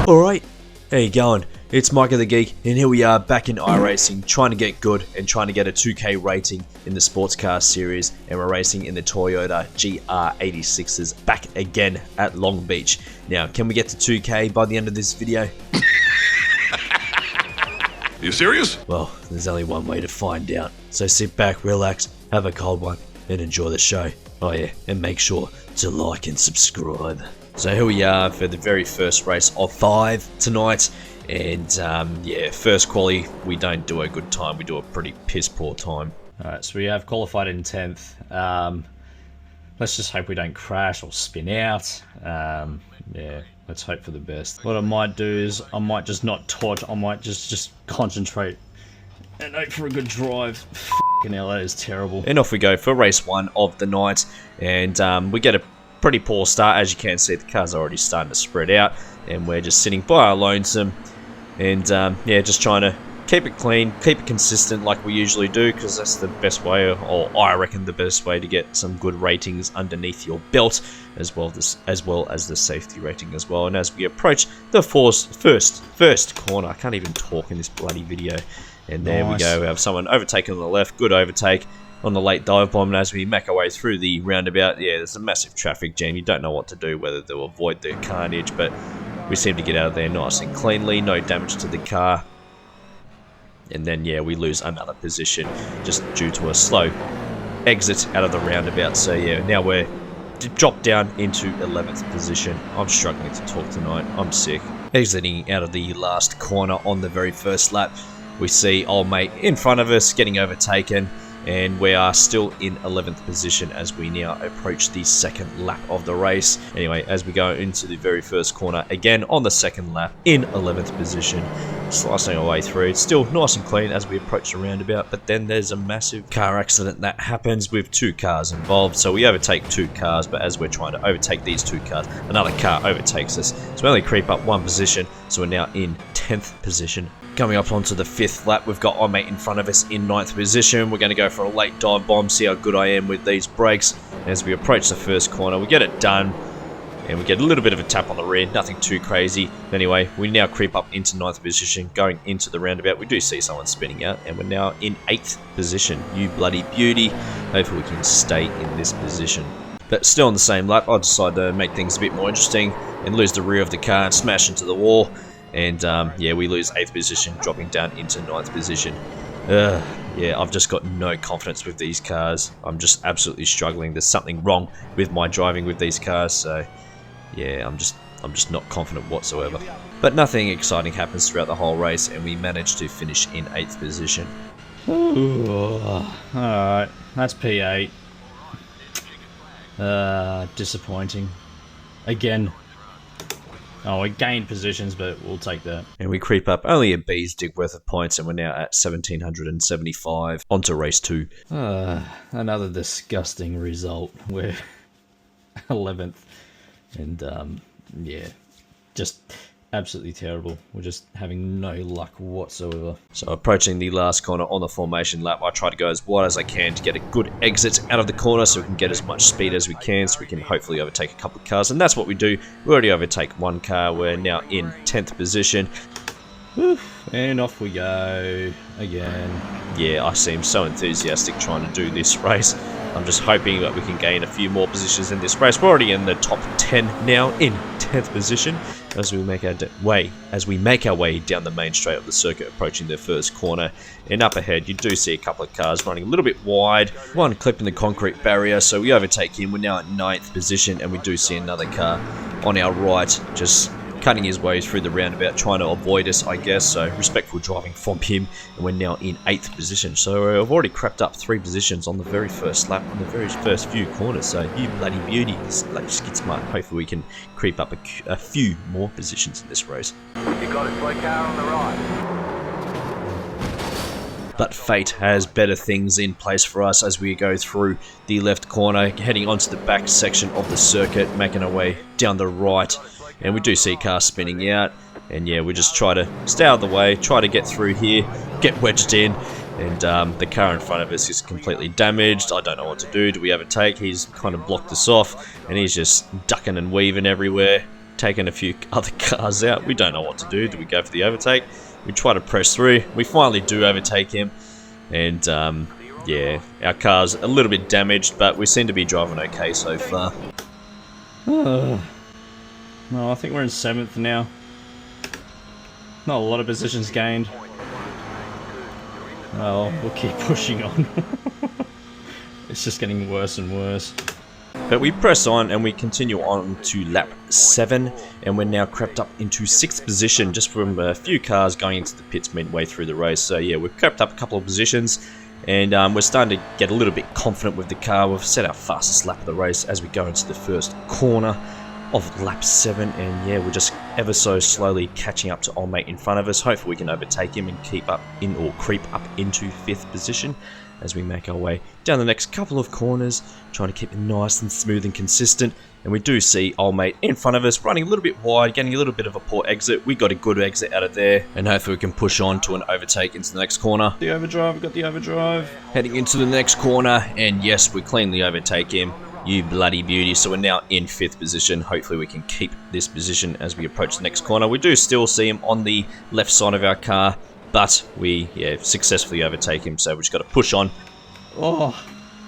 Alright, how you going? It's Micah the Geek, and here we are back in iRacing, trying to get good and trying to get a 2K rating in the sports car series, and we're racing in the Toyota GR86s back again at Longbeach. Now, can we get to 2K by the end of this video? Are you serious? Well, there's only one way to find out. So sit back, relax, have a cold one, and enjoy the show. Oh yeah, and make sure to like and subscribe. So here we are for the very first race of 5 tonight. And yeah, first quali, we don't do a good time, we do a pretty piss poor time. Alright, so we have qualified in 10th. Let's just hope we don't crash or spin out. Yeah, let's hope for the best. What I might do is, I might just not torch, I might just concentrate and hope for a good drive. Fucking hell, that is terrible. And off we go for race 1 of the night. And we get a pretty poor start. As you can see, the car's already starting to spread out. And we're just sitting by our lonesome. And yeah, just trying to keep it clean, keep it consistent like we usually do, because that's the best way, or I reckon the best way to get some good ratings underneath your belt, as well as the safety rating as well. And as we approach the first corner, I can't even talk in this bloody video. And there we go, we have someone overtaken on the left, good overtake on the late dive bomb. And as we make our way through the roundabout, yeah, there's a massive traffic jam. You don't know what to do, whether to avoid the carnage, but we seem to get out of there nice and cleanly, no damage to the car. And then, yeah, we lose another position just due to a slow exit out of the roundabout. So, yeah, now we're dropped down into 11th position. I'm struggling to talk tonight. I'm sick. Exiting out of the last corner on the very first lap, we see old mate in front of us getting overtaken. And we are still in 11th position as we now approach the second lap of the race. Anyway, as we go into the very first corner, again on the second lap, in 11th position, slicing our way through. It's still nice and clean as we approach the roundabout, but then there's a massive car accident that happens with 2 cars involved. So we overtake 2 cars, but as we're trying to overtake these 2 cars, another car overtakes us. So we only creep up 1 position, so we're now in 10th position. Coming up onto the 5th lap, we've got our mate in front of us in 9th position. We're going to go for a late dive bomb, see how good I am with these brakes. As we approach the first corner, we get it done. And we get a little bit of a tap on the rear, nothing too crazy. Anyway, we now creep up into 9th position, going into the roundabout. We do see someone spinning out, and we're now in 8th position. You bloody beauty. Hopefully we can stay in this position. But still on the same lap, I decided to make things a bit more interesting and lose the rear of the car and smash into the wall. And yeah, we lose 8th position, dropping down into 9th position. Yeah, I've just got no confidence with these cars. I'm just absolutely struggling. There's something wrong with my driving with these cars. So yeah, I'm just not confident whatsoever. But nothing exciting happens throughout the whole race, and we manage to finish in 8th position. Alright, that's P8. Disappointing. Again. Oh, we gained positions, but we'll take that. And we creep up only a B's dig worth of points, and we're now at 1,775. On to race 2. Another disgusting result. We're 11th. And, yeah, just absolutely terrible. We're just having no luck whatsoever. So approaching the last corner on the formation lap, I try to go as wide as I can to get a good exit out of the corner so we can get as much speed as we can, so we can hopefully overtake a couple of cars. And that's what we do. We already overtake 1 car. We're now in 10th position. And off we go again. Yeah, I seem so enthusiastic trying to do this race. I'm just hoping that we can gain a few more positions in this race. We're already in the top 10 now, in 10th position, as we make our way down the main straight of the circuit, approaching the first corner. And up ahead, you do see a couple of cars running a little bit wide, one clipping the concrete barrier, so we overtake him. We're now at 9th position, and we do see another car on our right, just cutting his way through the roundabout, trying to avoid us, I guess. So respectful driving from him, and we're now in 8th position. So I've already crept up 3 positions on the very first lap, on the very first few corners. So you bloody beauty, this bloody skid smart. Hopefully we can creep up a few more positions in this race. You got it, slow car on the right. But fate has better things in place for us as we go through the left corner, heading onto the back section of the circuit, making our way down the right. And we do see cars spinning out, and yeah, we just try to stay out of the way, try to get through here, get wedged in, and the car in front of us is completely damaged. I don't know what to do. Do we overtake? He's kind of blocked us off, and he's just ducking and weaving everywhere. taken a few other cars out. We don't know what to do. Do we go for the overtake? We try to press through. We finally do overtake him. And yeah, our car's a little bit damaged, but we seem to be driving okay so far. No, I think we're in 7th now. Not a lot of positions gained. Oh, we'll keep pushing on. It's just getting worse and worse. But we press on and we continue on to lap 7, and we're now crept up into 6th position just from a few cars going into the pits midway through the race. So yeah, we've crept up a couple of positions, and we're starting to get a little bit confident with the car. We've set our fastest lap of the race as we go into the first corner of lap 7, and yeah, we're just ever so slowly catching up to old mate in front of us. Hopefully we can overtake him and keep up in, or creep up into 5th position as we make our way down the next couple of corners, trying to keep it nice and smooth and consistent. And we do see old mate in front of us running a little bit wide, getting a little bit of a poor exit. We got a good exit out of there, and hopefully we can push on to an overtake into the next corner. The overdrive, got the overdrive. Heading into the next corner, and yes, we cleanly overtake him. You bloody beauty. So we're now in 5th position. Hopefully we can keep this position as we approach the next corner. We do still see him on the left side of our car, but we successfully overtake him, so we just got to push on. Oh,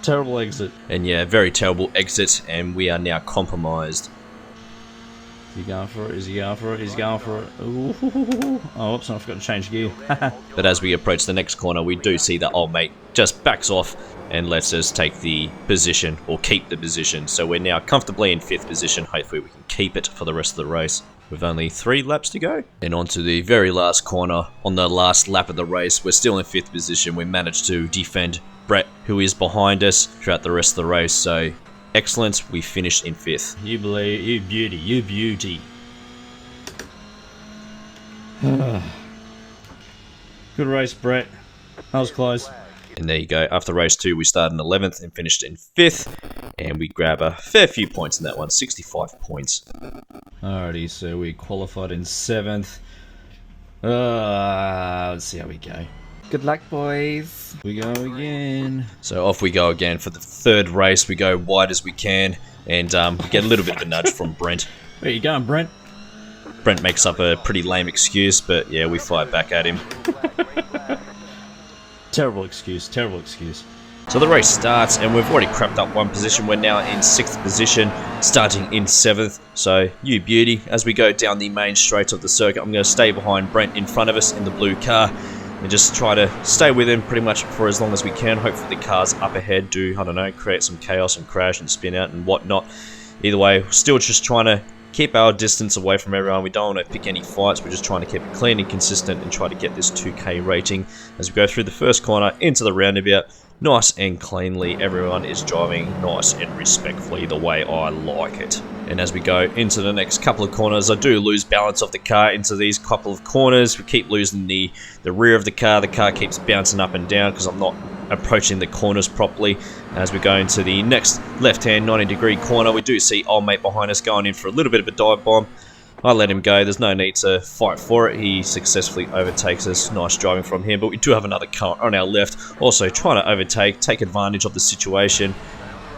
terrible exit. And yeah, very terrible exit, and we are now compromised. Is he going for it? Is he going for it? He's going for it. Ooh. Oh, oops, I forgot to change gear. But as we approach the next corner, we do see that old mate just backs off and lets us take the position, or keep the position. So we're now comfortably in 5th position. Hopefully we can keep it for the rest of the race. With only 3 laps to go. And on to the very last corner on the last lap of the race. We're still in 5th position. We managed to defend Brett, who is behind us, throughout the rest of the race. So excellent, we finished in 5th. You believe, you beauty, you beauty. Good race, Brett. That was close. And there you go. After race 2, we started in 11th and finished in 5th. And we grab a fair few points in that one, 65 points. Alrighty, so we qualified in 7th. Let's see how we go. Good luck, boys. We go again. So off we go again for the 3rd race. We go wide as we can, and we get a little bit of a nudge from Brent. Where you going, Brent? Brent makes up a pretty lame excuse, but yeah, we fire back at him. Terrible excuse, terrible excuse. So the race starts, and we've already crept up 1 position. We're now in 6th position, starting in 7th. So, you beauty, as we go down the main straight of the circuit, I'm going to stay behind Brent in front of us in the blue car, and just try to stay with him pretty much for as long as we can. Hopefully the cars up ahead do, I don't know, create some chaos and crash and spin out and whatnot. Either way, still just trying to keep our distance away from everyone. We don't want to pick any fights. We're just trying to keep it clean and consistent and try to get this 2K rating as we go through the first corner into the roundabout. Nice and cleanly, everyone is driving nice and respectfully the way I like it. And as we go into the next couple of corners, I do lose balance of the car into these couple of corners. We keep losing the rear of the car. The car keeps bouncing up and down because I'm not approaching the corners properly. As we go into the next left-hand 90-degree corner, we do see old mate behind us going in for a little bit of a dive bomb. I let him go. There's no need to fight for it. He successfully overtakes us. Nice driving from him. But we do have another car on our left, also trying to overtake, take advantage of the situation.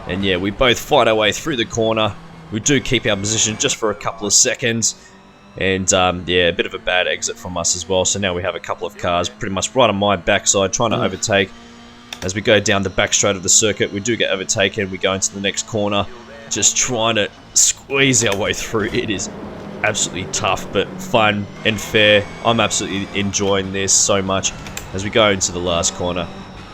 And yeah, we both fight our way through the corner. We do keep our position just for a couple of seconds. And yeah, a bit of a bad exit from us as well. So now we have a couple of cars pretty much right on my backside trying to overtake. As we go down the back straight of the circuit, we do get overtaken. We go into the next corner, just trying to squeeze our way through. It is absolutely tough, but fun and fair. I'm absolutely enjoying this so much. As we go into the last corner,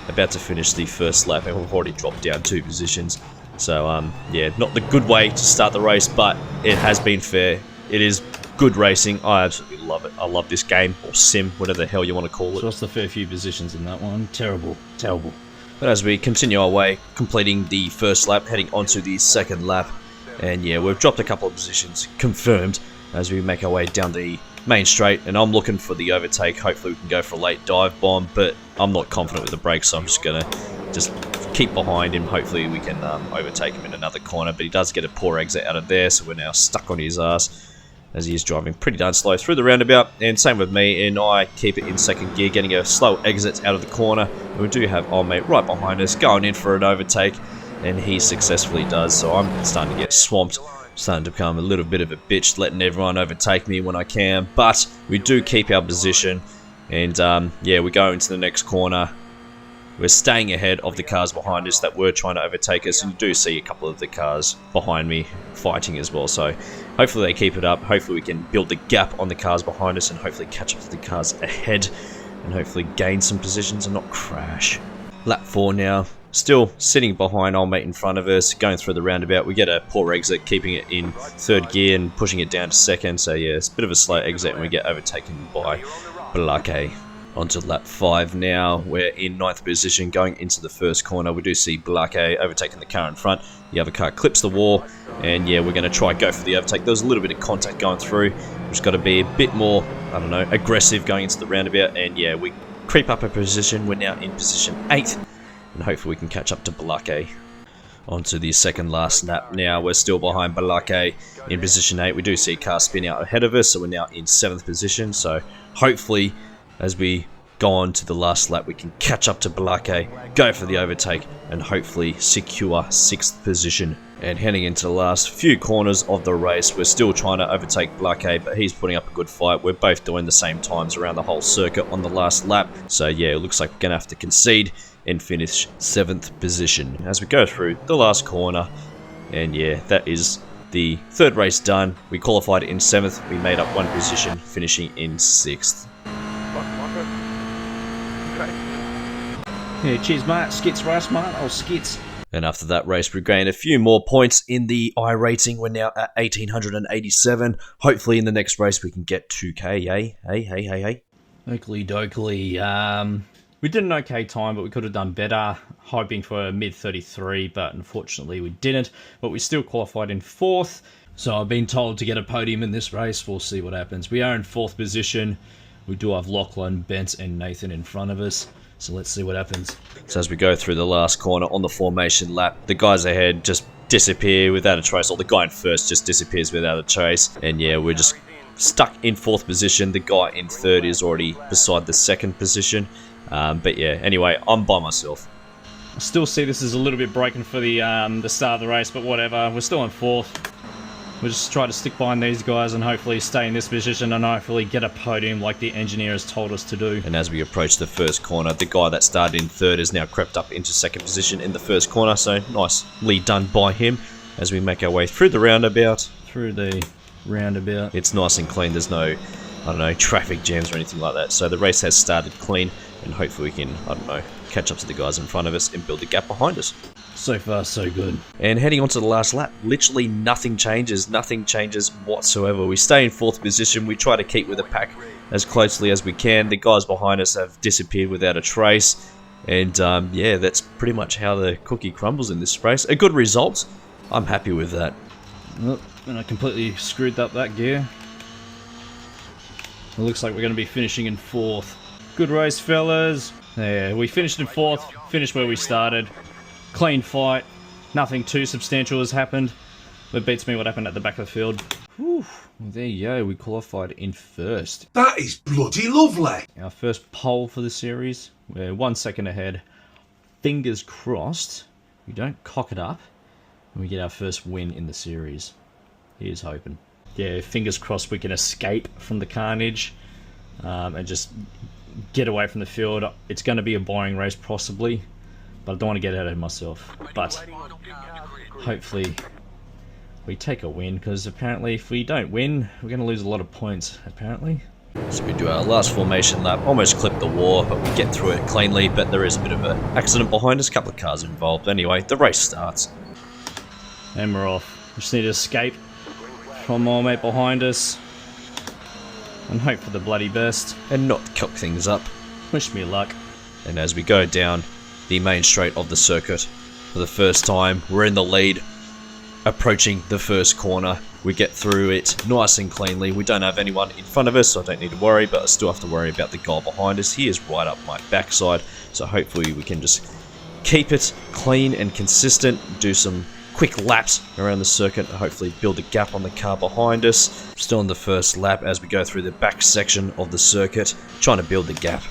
about to finish the first lap, and we've already dropped down 2 positions. So yeah, not the good way to start the race, but it has been fair. It is good racing. I absolutely love it. I love this game, or sim, whatever the hell you want to call it. Lost a fair few positions in that one. Terrible, terrible. But as we continue our way, completing the first lap, heading onto the second lap, and yeah, we've dropped a couple of positions, confirmed, as we make our way down the main straight, and I'm looking for the overtake. Hopefully we can go for a late dive bomb, but I'm not confident with the brakes, so I'm just going to keep behind him. Hopefully we can overtake him in another corner, but he does get a poor exit out of there, so we're now stuck on his ass as he is driving pretty darn slow through the roundabout. And same with me, and I keep it in second gear, getting a slow exit out of the corner. And we do have old mate right behind us going in for an overtake, and he successfully does, so I'm starting to get swamped Starting to become a little bit of a bitch, letting everyone overtake me when I can, but we do keep our position, and yeah, we go into the next corner. We're staying ahead of the cars behind us that were trying to overtake us, and you do see a couple of the cars behind me fighting as well, so hopefully they keep it up. Hopefully we can build the gap on the cars behind us and hopefully catch up to the cars ahead and hopefully gain some positions and not crash. Lap 4 now. Still sitting behind old mate in front of us, going through the roundabout. We get a poor exit, keeping it in 3rd gear and pushing it down to 2nd. So yeah, it's a bit of a slow exit and we get overtaken by Blake. Onto lap 5 now. We're in 9th position going into the first corner. We do see Blake overtaking the car in front. The other car clips the wall, and yeah, we're going to try and go for the overtake. There was a little bit of contact going through. We've just got to be a bit more, I don't know, aggressive going into the roundabout, and yeah, we creep up a position. We're now in position 8. And hopefully we can catch up to Blake. Onto the second last lap now. We're still behind Blake in position 8. We do see a car spin out ahead of us, so we're now in 7th position. So hopefully, as we go on to the last lap, we can catch up to Blake, go for the overtake, and hopefully secure 6th position. And heading into the last few corners of the race, we're still trying to overtake Blake, but he's putting up a good fight. We're both doing the same times around the whole circuit on the last lap. So yeah, it looks like we're going to have to concede and finish 7th position as we go through the last corner. And yeah, that is the 3rd race done. We qualified in 7th. We made up 1 position, finishing in 6th. Yeah, cheers, mate. Skits race, mate. Oh, skits. And after that race, we gained a few more points in the iRating. We're now at 1887. Hopefully in the next race we can get 2k, eh? Hey. Oakley dokley. We did an okay time, but we could have done better. Hoping for a mid-33, but unfortunately we didn't. But we still qualified in 4th. So I've been told to get a podium in this race. We'll see what happens. We are in 4th position. We do have Lachlan, Bent, and Nathan in front of us. So let's see what happens. So as we go through the last corner on the formation lap, the guys ahead just disappear without a trace, or the guy in first just disappears without a trace. And yeah, we're just stuck in 4th position. The guy in 3rd is already beside the 2nd position. But yeah, anyway, I'm by myself. I still see this as a little bit broken for the start of the race, but whatever. We're still in 4th. We'll just try to stick behind these guys and hopefully stay in this position and hopefully get a podium like the engineer has told us to do. And as we approach the first corner, the guy that started in 3rd has now crept up into 2nd position in the first corner. So nicely done by him as we make our way through the roundabout. It's nice and clean. There's no, I don't know, traffic jams or anything like that. So the race has started clean and hopefully we can, I don't know, catch up to the guys in front of us and build the gap behind us. So far, so good. And heading on to the last lap, literally nothing changes whatsoever. We stay in 4th position. We try to keep with the pack as closely as we can. The guys behind us have disappeared without a trace. And yeah, that's pretty much how the cookie crumbles in this race. A good result. I'm happy with that. Oh, and I completely screwed up that gear. It looks like we're going to be finishing in 4th. Good race, fellas. Yeah, we finished in 4th. Finished where we started. Clean fight. Nothing too substantial has happened. It beats me what happened at the back of the field. Whew. Well, there you go. We qualified in 1st. That is bloody lovely. Our first pole for the series. We're 1 second ahead. Fingers crossed we don't cock it up and we get our first win in the series. Here's hoping. Yeah, fingers crossed we can escape from the carnage and just get away from the field. It's going to be a boring race possibly, but I don't want to get ahead of myself. But hopefully we take a win, because apparently if we don't win, we're going to lose a lot of points, apparently. So we do our last formation lap, almost clip the wall, but we get through it cleanly, but there is a bit of an accident behind us, a couple of cars involved. Anyway, the race starts. And we're off. We just need to escape from our mate behind us and hope for the bloody best. And not cock things up. Wish me luck. And as we go down the main straight of the circuit, for the first time, we're in the lead, approaching the first corner. We get through it nice and cleanly. We don't have anyone in front of us, so I don't need to worry, but I still have to worry about the guy behind us. He is right up my backside, so hopefully we can just keep it clean and consistent, do some quick laps around the circuit, and hopefully build a gap on the car behind us. Still in the first lap as we go through the back section of the circuit, trying to build the gap.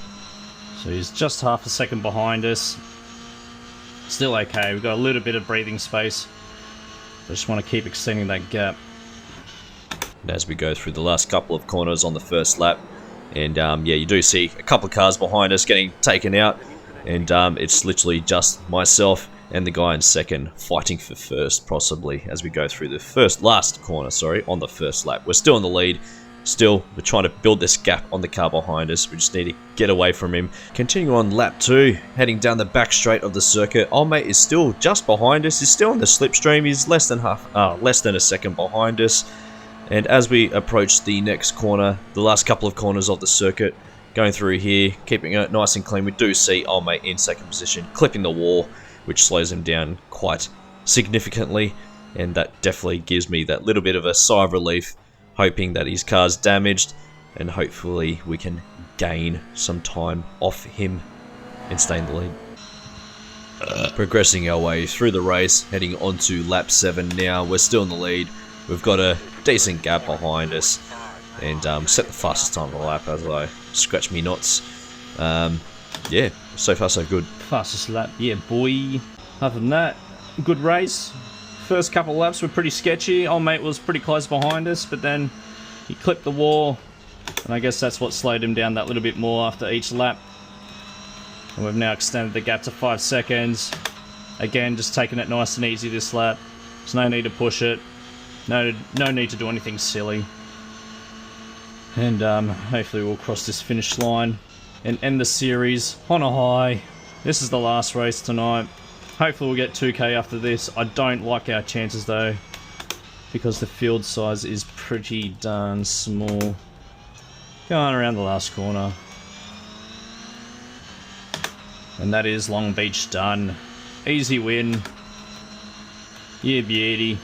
So he's just half a second behind us. Still okay, we've got a little bit of breathing space. I just want to keep extending that gap. And as we go through the last couple of corners on the first lap, and yeah, you do see a couple of cars behind us getting taken out, and it's literally just myself and the guy in second fighting for first, possibly, as we go through the last corner, on the first lap. We're still in the lead. Still, we're trying to build this gap on the car behind us. We just need to get away from him. Continue on lap 2, heading down the back straight of the circuit. Old mate is still just behind us. He's still in the slipstream. He's less than a second behind us. And as we approach the next corner, the last couple of corners of the circuit, going through here, keeping it nice and clean, we do see old mate in second position, clipping the wall, which slows him down quite significantly. And that definitely gives me that little bit of a sigh of relief, hoping that his car's damaged, and hopefully we can gain some time off him and stay in the lead. Progressing our way through the race, heading on to lap 7 now. We're still in the lead. We've got a decent gap behind us, and set the fastest time on the lap as I scratch me nuts. Yeah, so far so good. Fastest lap, yeah boy. Other than that, good race. First couple of laps were pretty sketchy. Old mate was pretty close behind us, but then he clipped the wall, and I guess that's what slowed him down that little bit more after each lap. And we've now extended the gap to 5 seconds. Again, just taking it nice and easy this lap. There's no need to push it. No need to do anything silly. And hopefully we'll cross this finish line and end the series on a high. This is the last race tonight. Hopefully we'll get 2K after this. I don't like our chances though, because the field size is pretty darn small. Going around the last corner. And that is Longbeach done. Easy win. Yeah, beauty.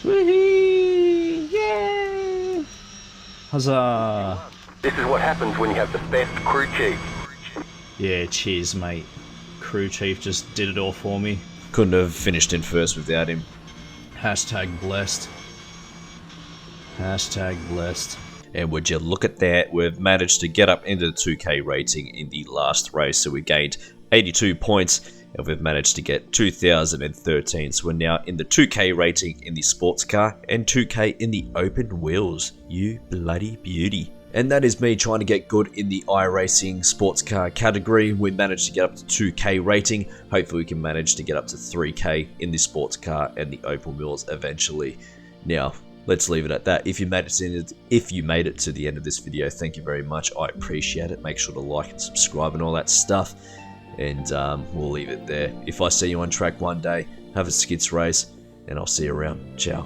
Woohoo! Yeah! Huzzah! This is what happens when you have the best crew chief. Yeah, cheers, mate. Crew chief just did it all for me. Couldn't have finished in first without him. Hashtag blessed. Hashtag blessed. And would you look at that, we've managed to get up into the 2K rating in the last race. So we gained 82 points, and we've managed to get 2013. So we're now in the 2K rating in the sports car and 2K in the open wheels. You bloody beauty. And that is me trying to get good in the iRacing sports car category. We managed to get up to 2K rating. Hopefully we can manage to get up to 3K in the sports car and the open wheels eventually. Now, let's leave it at that. If you made it to the end of this video, thank you very much. I appreciate it. Make sure to like and subscribe and all that stuff. And we'll leave it there. If I see you on track one day, have a skits race, and I'll see you around. Ciao.